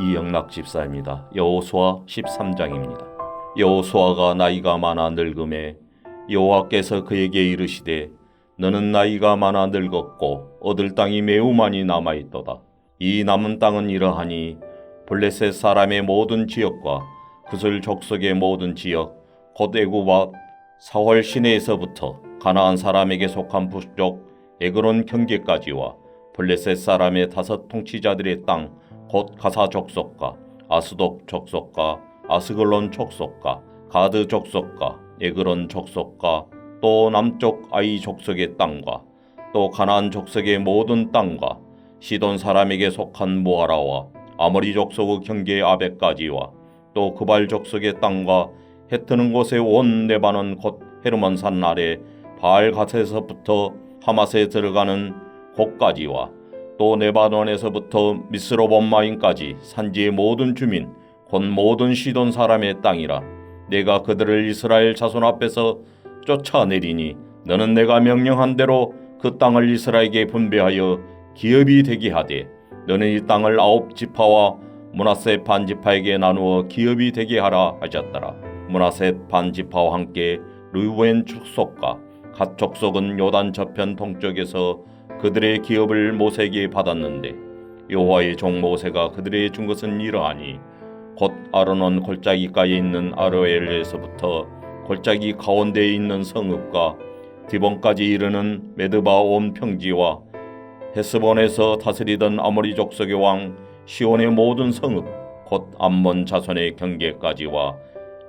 이영락 집사입니다. 여호수아 13장입니다. 여호수아가 나이가 많아 늙음에 여호와께서 그에게 이르시되 너는 나이가 많아 늙었고 얻을 땅이 매우 많이 남아있도다. 이 남은 땅은 이러하니 블레셋 사람의 모든 지역과 그슬 족속의 모든 지역 곧 애굽과 사월 시내에서부터 가나안 사람에게 속한 북쪽 에그론 경계까지와 블레셋 사람의 5 통치자들의 땅 곧 가사 족속과 아스돗 족속과 아스글론 족속과 가드 족속과 에그론 족속과 또 남쪽 아이 족속의 땅과 또 가나안 족속의 모든 땅과 시돈 사람에게 속한 모아라와 아모리 족속의 경계 아벡까지와 또 그발 족속의 땅과 해트는 곳에 온 레바논 곧 헤르몬 산 아래 바알갓에서부터 하맛에 들어가는 곳까지와 또 레바논에서부터 미스로본마임까지 산지의 모든 주민 곧 모든 시돈 사람의 땅이라. 내가 그들을 이스라엘 자손 앞에서 쫓아내리니 너는 내가 명령한 대로 그 땅을 이스라엘에게 분배하여 기업이 되게 하되 너는 이 땅을 9 지파와 므낫세 반 지파에게 나누어 기업이 되게 하라 하셨더라. 므낫세 반 지파와 함께 르우벤 축속과 갓 족속은 요단 저편 동쪽에서 그들의 기업을 모세에게 받았는데 여호와의 종 모세가 그들에게 준 것은 이러하니 곧 아르논 골짜기가에 있는 아로엘에서부터 골짜기 가운데에 있는 성읍과 디본까지 이르는 메드바 온 평지와 헤스본에서 다스리던 아모리 족속의 왕 시온의 모든 성읍 곧 암몬 자손의 경계까지와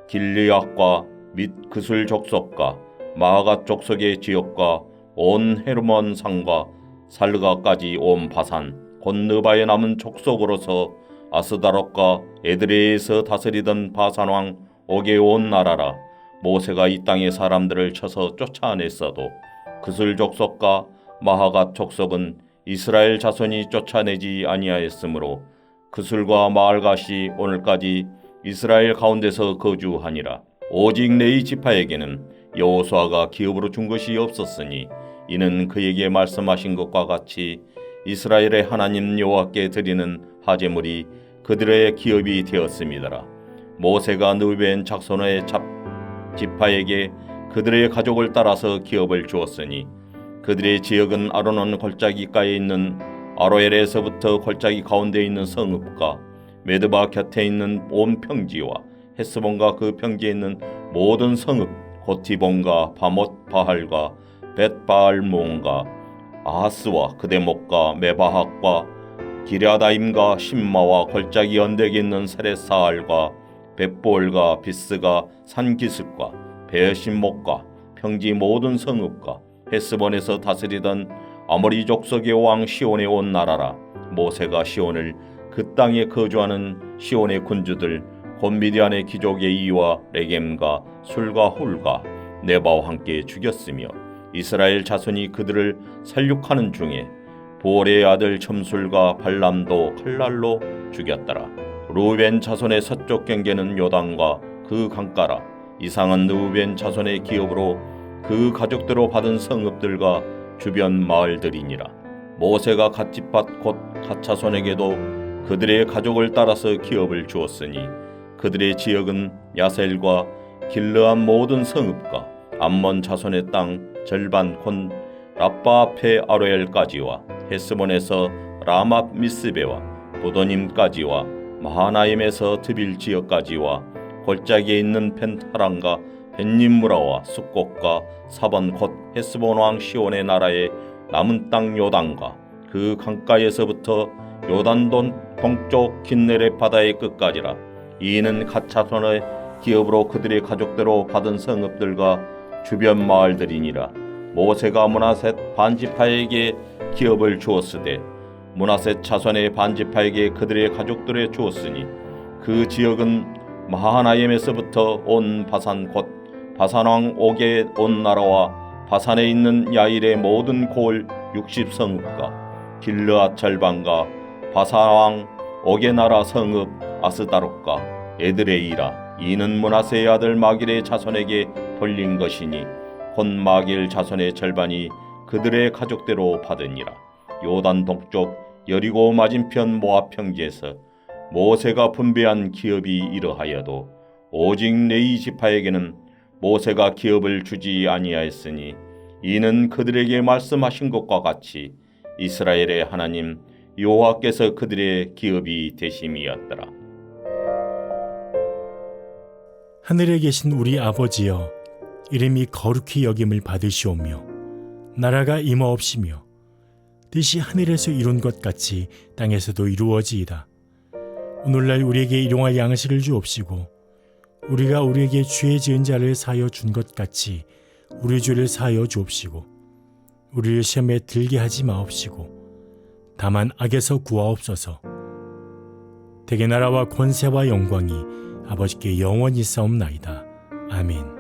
길르앗과 및 그술 족속과 마아갓 족속의 지역과 온 헤르몬 산과 살르가까지 온 바산 곧 느바에 남은 족속으로서 아스다롯과 에드레에서 다스리던 바산 왕 옥의 온 나라라. 모세가 이 땅의 사람들을 쳐서 쫓아냈어도 그슬 족속과 마하갓 족속은 이스라엘 자손이 쫓아내지 아니하였으므로 그슬과 마알갓이 오늘까지 이스라엘 가운데서 거주하니라. 오직 레위 지파에게는 여호수아가 기업으로 준 것이 없었으니 이는 그에게 말씀하신 것과 같이 이스라엘의 하나님 여호와께 드리는 하제물이 그들의 기업이 되었음이더라. 모세가 느벤 작손의 지파에게 그들의 가족을 따라서 기업을 주었으니 그들의 지역은 아르논 골짜기가에 있는 아로엘에서부터 골짜기 가운데 있는 성읍과 메드바 곁에 있는 온 평지와 헤스본과 그 평지에 있는 모든 성읍 곧 디본과 바못 바할과 벳바알몬과 아하스와 그대목과 메바학과 기랴다임과 심마와 골짜기 언덕에 있는 세레사알과 벳볼과 비스가 산기슭과 베어신목과 평지 모든 성읍과 헤스본에서 다스리던 아모리 족속의 왕 시온의 온 나라라. 모세가 시온을 그 땅에 거주하는 시온의 군주들 곧 미디안의 귀족의 이와 레겜과 술과 훌과 네바와 함께 죽였으며 이스라엘 자손이 그들을 살육하는 중에 보올의 아들 첨술과 발람도 칼날로 죽였더라. 르우벤 자손의 서쪽 경계는 요단과 그 강가라. 이상은 르우벤 자손의 기업으로 그 가족대로 받은 성읍들과 주변 마을들이니라. 모세가 갓집밭 곧 갓자손에게도 그들의 가족을 따라서 기업을 주었으니 그들의 지역은 야셀과 길르한 모든 성읍과 암몬 자손의 땅 절반 곧 라빠 앞에 아로엘까지와 헤스본에서 라맛 미스베와 보도님까지와 마하나임에서 드빌 지역까지와 골짜기에 있는 펜타랑과 벤님무라와 숫곡과 사번 곧 헤스본 왕 시온의 나라의 남은 땅 요단과 그 강가에서부터 요단돈 동쪽 긴네렛 바다의 끝까지라. 이는 갓 자손의 기업으로 그들의 가족대로 받은 성읍들과 주변 마을들이니라. 모세가 므낫셋 반지파에게 기업을 주었으되 므낫셋 자손의 반지파에게 그들의 가족들에 주었으니 그 지역은 마하나임에서부터 온 바산 곧 바산왕 옥의 온 나라와 바산에 있는 야일의 모든 고을 60성읍과 길르앗 절반과 바산왕 옥의 나라 성읍 아스다롯과 에드레이라. 이는 므낫세의 아들 마길의 자손에게 돌린 것이니 곧 마길 자손의 절반이 그들의 가족대로 받으니라. 요단 동쪽 여리고 맞은편 모압 평지에서 모세가 분배한 기업이 이러하여도 오직 레위 지파에게는 모세가 기업을 주지 아니하였으니 이는 그들에게 말씀하신 것과 같이 이스라엘의 하나님 여호와께서 그들의 기업이 되심이었더라. 하늘에 계신 우리 아버지여, 이름이 거룩히 여김을 받으시오며 나라가 임하옵시며 뜻이 하늘에서 이룬 것 같이 땅에서도 이루어지이다. 오늘날 우리에게 일용할 양식을 주옵시고 우리가 우리에게 죄 지은 자를 사하여 준 것 같이 우리 죄를 사하여 주옵시고 우리를 시험에 들게 하지 마옵시고 다만 악에서 구하옵소서. 대개 나라와 권세와 영광이 아버지께 영원히 있사옵나이다. 아멘.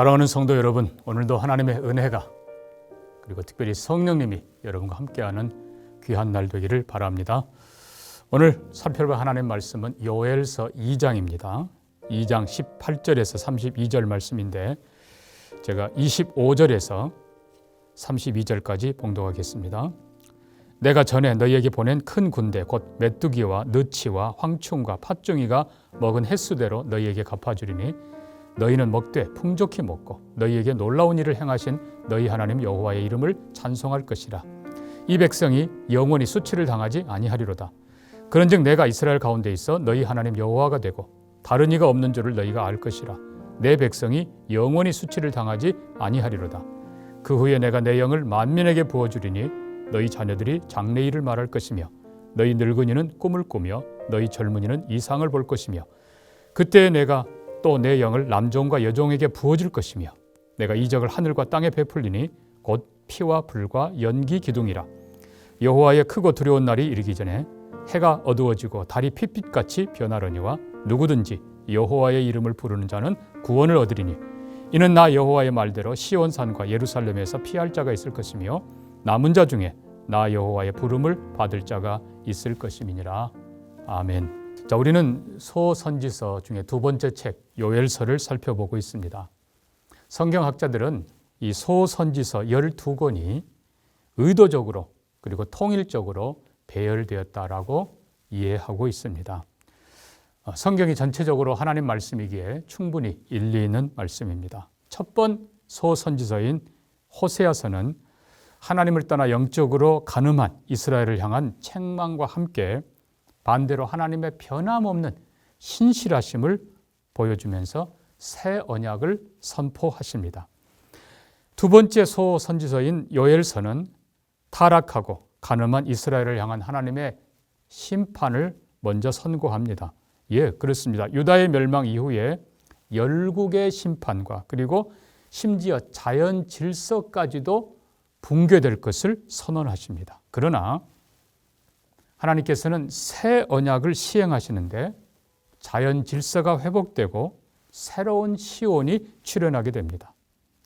사랑하는 성도 여러분, 오늘도 하나님의 은혜가 그리고 특별히 성령님이 여러분과 함께하는 귀한 날 되기를 바랍니다. 오늘 살펴볼 하나님의 말씀은 요엘서 2장입니다. 2장 18절에서 32절 말씀인데 제가 25절에서 32절까지 봉독하겠습니다. 내가 전에 너희에게 보낸 큰 군대 곧 메뚜기와 느치와 황충과 팥종이가 먹은 횟수대로 너희에게 갚아주리니 너희는 먹되 풍족히 먹고 너희에게 놀라운 일을 행하신 너희 하나님 여호와의 이름을 찬송할 것이라. 이 백성이 영원히 수치를 당하지 아니하리로다. 그런즉 내가 이스라엘 가운데 있어 너희 하나님 여호와가 되고 다른 이가 없는 줄을 너희가 알 것이라. 내 백성이 영원히 수치를 당하지 아니하리로다. 그 후에 내가 내 영을 만민에게 부어주리니 너희 자녀들이 장래일을 말할 것이며 너희 늙은이는 꿈을 꾸며 너희 젊은이는 이상을 볼 것이며 그때 내가 또 내 영을 남종과 여종에게 부어줄 것이며 내가 이적을 하늘과 땅에 베풀리니 곧 피와 불과 연기 기둥이라. 여호와의 크고 두려운 날이 이르기 전에 해가 어두워지고 달이 핏빛같이 변하려니와 누구든지 여호와의 이름을 부르는 자는 구원을 얻으리니 이는 나 여호와의 말대로 시온산과 예루살렘에서 피할 자가 있을 것이며 남은 자 중에 나 여호와의 부름을 받을 자가 있을 것임이니라. 아멘. 자, 우리는 소선지서 중에 두 번째 책 요엘서를 살펴보고 있습니다. 성경학자들은 이 소선지서 12권이 의도적으로 그리고 통일적으로 배열되었다라고 이해하고 있습니다. 성경이 전체적으로 하나님 말씀이기에 충분히 일리 있는 말씀입니다. 첫 번 소선지서인 호세아서는 하나님을 떠나 영적으로 간음한 이스라엘을 향한 책망과 함께 반대로 하나님의 변함없는 신실하심을 보여주면서 새 언약을 선포하십니다. 두 번째 소선지서인 요엘서는 타락하고 간음한 이스라엘을 향한 하나님의 심판을 먼저 선고합니다. 예, 그렇습니다. 유다의 멸망 이후에 열국의 심판과 그리고 심지어 자연 질서까지도 붕괴될 것을 선언하십니다. 그러나 하나님께서는 새 언약을 시행하시는데 자연 질서가 회복되고 새로운 시온이 출현하게 됩니다.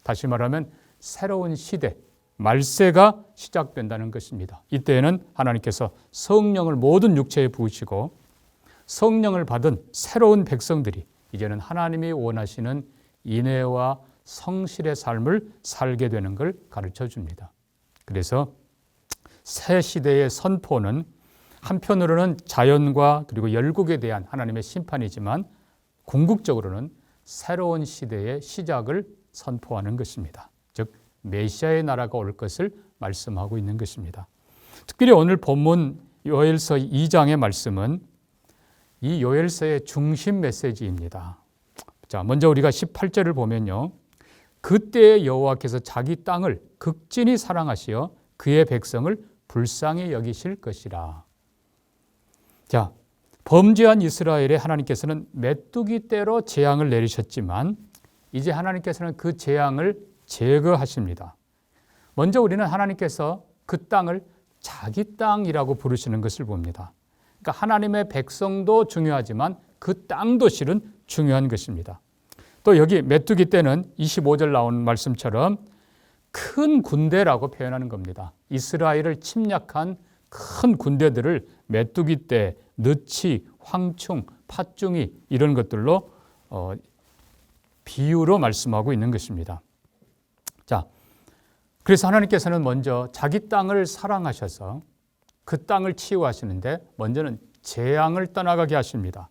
다시 말하면 새로운 시대, 말세가 시작된다는 것입니다. 이때에는 하나님께서 성령을 모든 육체에 부으시고 성령을 받은 새로운 백성들이 이제는 하나님이 원하시는 인애와 성실의 삶을 살게 되는 걸 가르쳐 줍니다. 그래서 새 시대의 선포는 한편으로는 자연과 그리고 열국에 대한 하나님의 심판이지만 궁극적으로는 새로운 시대의 시작을 선포하는 것입니다. 즉 메시아의 나라가 올 것을 말씀하고 있는 것입니다. 특별히 오늘 본문 요엘서 2장의 말씀은 이 요엘서의 중심 메시지입니다. 자, 먼저 우리가 18절을 보면요. 그때의 여호와께서 자기 땅을 극진히 사랑하시어 그의 백성을 불쌍히 여기실 것이라. 자, 범죄한 이스라엘에 하나님께서는 메뚜기 떼로 재앙을 내리셨지만 이제 하나님께서는 그 재앙을 제거하십니다. 먼저 우리는 하나님께서 그 땅을 자기 땅이라고 부르시는 것을 봅니다. 그러니까 하나님의 백성도 중요하지만 그 땅도 실은 중요한 것입니다. 또 여기 메뚜기 떼는 25절 나온 말씀처럼 큰 군대라고 표현하는 겁니다. 이스라엘을 침략한 큰 군대들을 메뚜기 떼, 느치, 황충, 팥중이 이런 것들로 비유로 말씀하고 있는 것입니다. 자, 그래서 하나님께서는 먼저 자기 땅을 사랑하셔서 그 땅을 치유하시는데 먼저는 재앙을 떠나가게 하십니다.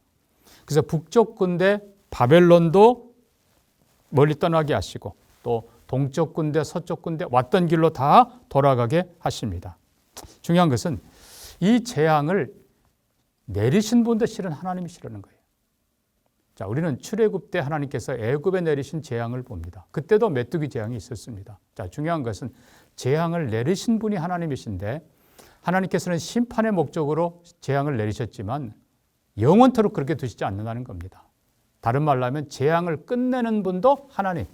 그래서 북쪽 군대 바벨론도 멀리 떠나게 하시고 또 동쪽 군대, 서쪽 군대 왔던 길로 다 돌아가게 하십니다. 중요한 것은 이 재앙을 내리신 분도 실은 하나님이시라는 거예요. 자, 우리는 출애굽 때 하나님께서 애굽에 내리신 재앙을 봅니다. 그때도 메뚜기 재앙이 있었습니다. 자, 중요한 것은 재앙을 내리신 분이 하나님이신데 하나님께서는 심판의 목적으로 재앙을 내리셨지만 영원토록 그렇게 두시지 않는다는 겁니다. 다른 말로 하면 재앙을 끝내는 분도 하나님,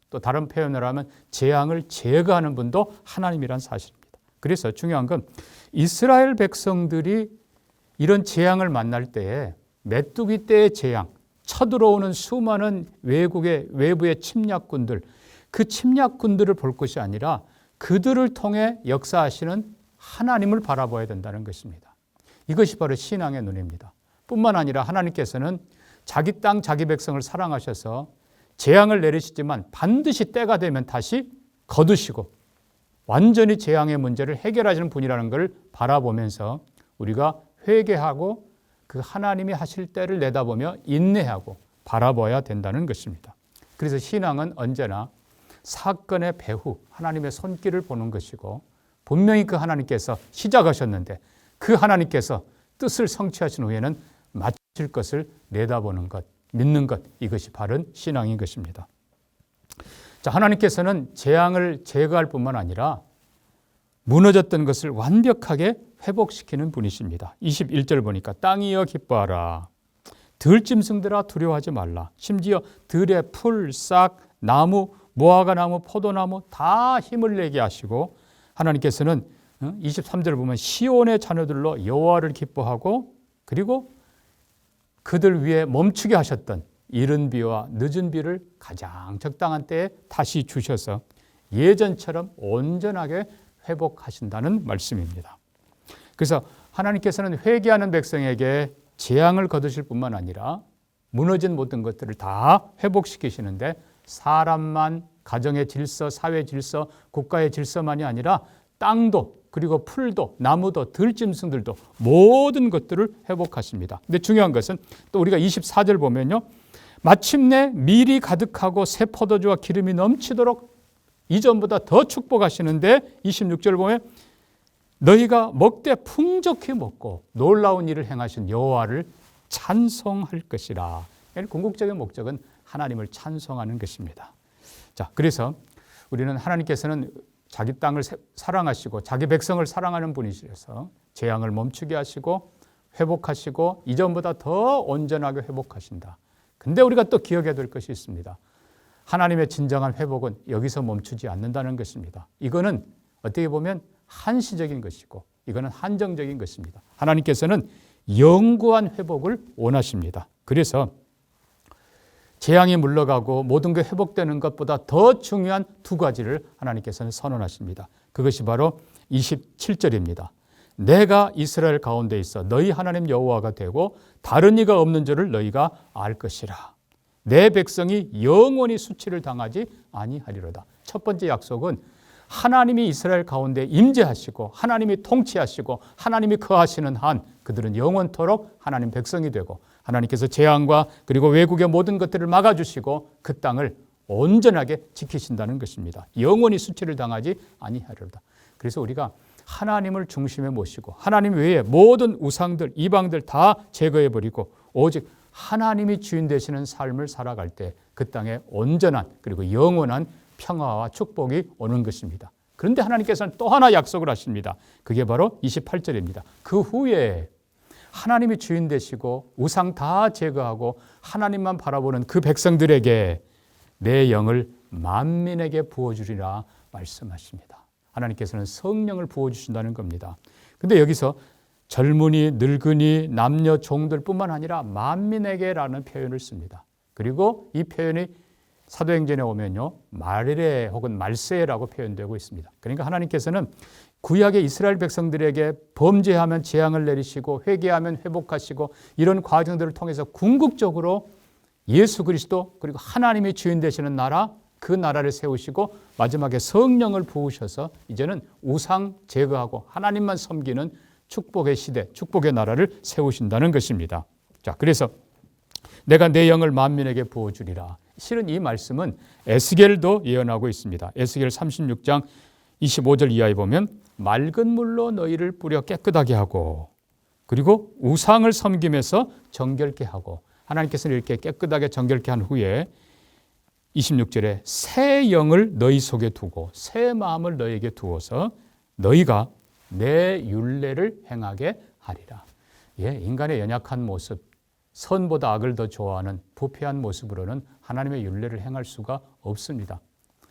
또 다른 표현으로 하면 재앙을 제거하는 분도 하나님이란 사실입니다. 그래서 중요한 건 이스라엘 백성들이 이런 재앙을 만날 때에 메뚜기 떼의 재앙, 쳐들어오는 수많은 외부의 침략군들, 그 침략군들을 볼 것이 아니라 그들을 통해 역사하시는 하나님을 바라봐야 된다는 것입니다. 이것이 바로 신앙의 눈입니다. 뿐만 아니라 하나님께서는 자기 땅, 자기 백성을 사랑하셔서 재앙을 내리시지만 반드시 때가 되면 다시 거두시고 완전히 재앙의 문제를 해결하시는 분이라는 걸 바라보면서 우리가 회개하고 그 하나님이 하실 때를 내다보며 인내하고 바라봐야 된다는 것입니다. 그래서 신앙은 언제나 사건의 배후 하나님의 손길을 보는 것이고 분명히 그 하나님께서 시작하셨는데 그 하나님께서 뜻을 성취하신 후에는 마칠 것을 내다보는 것, 믿는 것, 이것이 바른 신앙인 것입니다. 자, 하나님께서는 재앙을 제거할 뿐만 아니라 무너졌던 것을 완벽하게 회복시키는 분이십니다. 21절 보니까 땅이여 기뻐하라. 들짐승들아 두려워하지 말라. 심지어 들의 풀, 싹, 나무, 무화과 나무, 포도나무 다 힘을 내게 하시고 하나님께서는 23절을 보면 시온의 자녀들로 여호와를 기뻐하고 그리고 그들 위에 멈추게 하셨던 이른 비와 늦은 비를 가장 적당한 때에 다시 주셔서 예전처럼 온전하게 회복하신다는 말씀입니다. 그래서 하나님께서는 회개하는 백성에게 재앙을 거두실 뿐만 아니라 무너진 모든 것들을 다 회복시키시는데 사람만 가정의 질서, 사회 질서, 국가의 질서만이 아니라 땅도 그리고 풀도 나무도 들짐승들도 모든 것들을 회복하십니다. 근데 중요한 것은 또 우리가 24절 보면요. 마침내 밀이 가득하고 새 포도주와 기름이 넘치도록 이전보다 더 축복하시는데 26절 보면 너희가 먹되 풍족히 먹고 놀라운 일을 행하신 여호와를 찬송할 것이라. 궁극적인 목적은 하나님을 찬송하는 것입니다. 자, 그래서 우리는 하나님께서는 자기 땅을 사랑하시고 자기 백성을 사랑하는 분이시라서 재앙을 멈추게 하시고 회복하시고 이전보다 더 온전하게 회복하신다. 근데 우리가 또 기억해야 될 것이 있습니다. 하나님의 진정한 회복은 여기서 멈추지 않는다는 것입니다. 이거는 어떻게 보면 한시적인 것이고 이거는 한정적인 것입니다. 하나님께서는 영구한 회복을 원하십니다. 그래서 재앙이 물러가고 모든 게 회복되는 것보다 더 중요한 두 가지를 하나님께서는 선언하십니다. 그것이 바로 27절입니다. 내가 이스라엘 가운데 있어 너희 하나님 여호와가 되고 다른 이가 없는 줄을 너희가 알 것이라. 내 백성이 영원히 수치를 당하지 아니하리로다. 첫 번째 약속은 하나님이 이스라엘 가운데 임재하시고 하나님이 통치하시고 하나님이 거하시는 한 그들은 영원토록 하나님 백성이 되고 하나님께서 재앙과 그리고 외국의 모든 것들을 막아주시고 그 땅을 온전하게 지키신다는 것입니다. 영원히 수치를 당하지 아니하리로다. 그래서 우리가 하나님을 중심에 모시고 하나님 외에 모든 우상들, 이방들 다 제거해버리고 오직 하나님이 주인 되시는 삶을 살아갈 때 그 땅에 온전한 그리고 영원한 평화와 축복이 오는 것입니다. 그런데 하나님께서는 또 하나 약속을 하십니다. 그게 바로 28절입니다. 그 후에 하나님이 주인 되시고 우상 다 제거하고 하나님만 바라보는 그 백성들에게 내 영을 만민에게 부어주리라 말씀하십니다. 하나님께서는 성령을 부어주신다는 겁니다. 근데 여기서 젊은이, 늙은이, 남녀, 종들 뿐만 아니라 만민에게라는 표현을 씁니다. 그리고 이 표현이 사도행전에 오면요, 말레 혹은 말세라고 표현되고 있습니다. 그러니까 하나님께서는 구약의 이스라엘 백성들에게 범죄하면 재앙을 내리시고 회개하면 회복하시고 이런 과정들을 통해서 궁극적으로 예수 그리스도 그리고 하나님이 주인 되시는 나라 그 나라를 세우시고 마지막에 성령을 부으셔서 이제는 우상 제거하고 하나님만 섬기는 축복의 시대, 축복의 나라를 세우신다는 것입니다. 자, 그래서 내가 내 영을 만민에게 부어주리라. 실은 이 말씀은 에스겔도 예언하고 있습니다. 에스겔 36장 25절 이하에 보면 맑은 물로 너희를 뿌려 깨끗하게 하고 그리고 우상을 섬기면서 정결케 하고 하나님께서는 이렇게 깨끗하게 정결케 한 후에 26절에 새 영을 너희 속에 두고 새 마음을 너희에게 두어서 너희가 내 율례를 행하게 하리라. 예, 인간의 연약한 모습, 선보다 악을 더 좋아하는 부패한 모습으로는 하나님의 율례를 행할 수가 없습니다.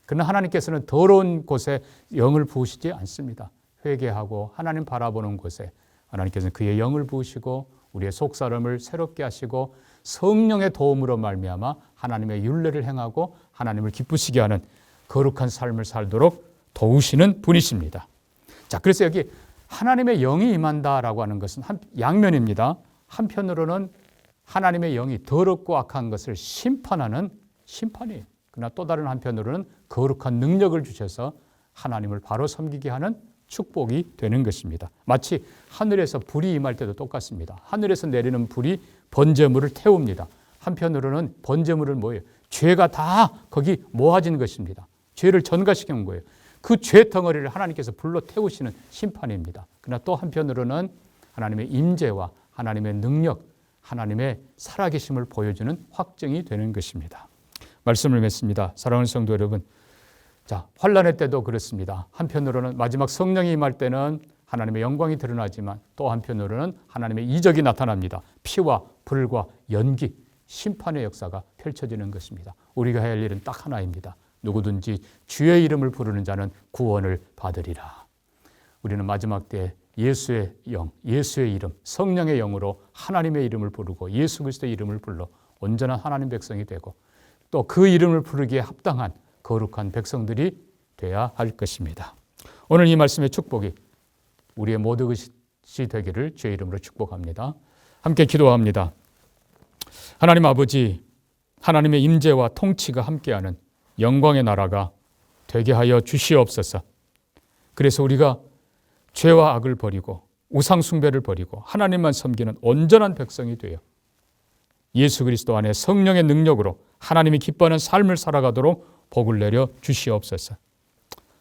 그러나 하나님께서는 더러운 곳에 영을 부으시지 않습니다. 회개하고 하나님 바라보는 곳에 하나님께서는 그의 영을 부으시고 우리의 속사람을 새롭게 하시고 성령의 도움으로 말미암아 하나님의 율례를 행하고 하나님을 기쁘시게 하는 거룩한 삶을 살도록 도우시는 분이십니다. 자, 그래서 여기 하나님의 영이 임한다라고 하는 것은 양면입니다. 한편으로는 하나님의 영이 더럽고 악한 것을 심판하는 심판이에요. 그러나 또 다른 한편으로는 거룩한 능력을 주셔서 하나님을 바로 섬기게 하는 축복이 되는 것입니다. 마치 하늘에서 불이 임할 때도 똑같습니다. 하늘에서 내리는 불이 번제물을 태웁니다. 한편으로는 번제물을 뭐예요? 죄가 다 거기 모아진 것입니다. 죄를 전가시키는 거예요. 그 죄 덩어리를 하나님께서 불로 태우시는 심판입니다. 그러나 또 한편으로는 하나님의 임재와 하나님의 능력, 하나님의 살아계심을 보여주는 확증이 되는 것입니다. 말씀을 맺습니다. 사랑하는 성도 여러분, 자, 환난의 때도 그렇습니다. 한편으로는 마지막 성령이 임할 때는 하나님의 영광이 드러나지만 또 한편으로는 하나님의 이적이 나타납니다. 피와 불과 연기, 심판의 역사가 펼쳐지는 것입니다. 우리가 해야 할 일은 딱 하나입니다. 누구든지 주의 이름을 부르는 자는 구원을 받으리라. 우리는 마지막 때 예수의 영, 예수의 이름, 성령의 영으로 하나님의 이름을 부르고 예수 그리스도의 이름을 불러 온전한 하나님 백성이 되고 또 그 이름을 부르기에 합당한 거룩한 백성들이 돼야 할 것입니다. 오늘 이 말씀의 축복이 우리의 모든 것이 되기를 주의 이름으로 축복합니다. 함께 기도합니다. 하나님 아버지, 하나님의 임재와 통치가 함께하는 영광의 나라가 되게 하여 주시옵소서. 그래서 우리가 죄와 악을 버리고 우상 숭배를 버리고 하나님만 섬기는 온전한 백성이 되어 예수 그리스도 안에 성령의 능력으로 하나님이 기뻐하는 삶을 살아가도록 복을 내려 주시옵소서.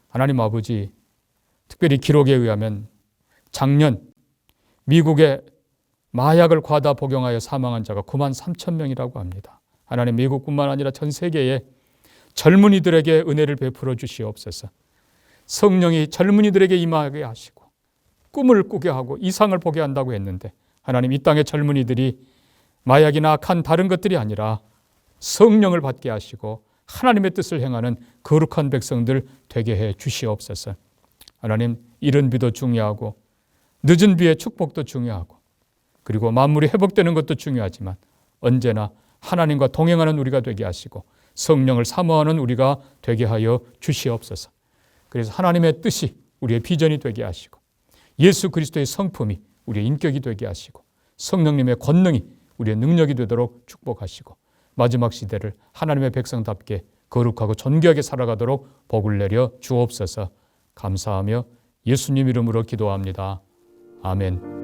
하나님 아버지, 특별히 기록에 의하면 작년 미국에 마약을 과다 복용하여 사망한 자가 9만 3천 명이라고 합니다. 하나님, 미국뿐만 아니라 전 세계에 젊은이들에게 은혜를 베풀어 주시옵소서. 성령이 젊은이들에게 임하게 하시고 꿈을 꾸게 하고 이상을 보게 한다고 했는데, 하나님, 이 땅의 젊은이들이 마약이나 악한 다른 것들이 아니라 성령을 받게 하시고 하나님의 뜻을 행하는 거룩한 백성들 되게 해 주시옵소서. 하나님, 이른 비도 중요하고 늦은 비의 축복도 중요하고 그리고 만물이 회복되는 것도 중요하지만 언제나 하나님과 동행하는 우리가 되게 하시고 성령을 사모하는 우리가 되게 하여 주시옵소서. 그래서 하나님의 뜻이 우리의 비전이 되게 하시고 예수 그리스도의 성품이 우리의 인격이 되게 하시고 성령님의 권능이 우리의 능력이 되도록 축복하시고 마지막 시대를 하나님의 백성답게 거룩하고 존귀하게 살아가도록 복을 내려 주옵소서. 감사하며 예수님 이름으로 기도합니다. 아멘.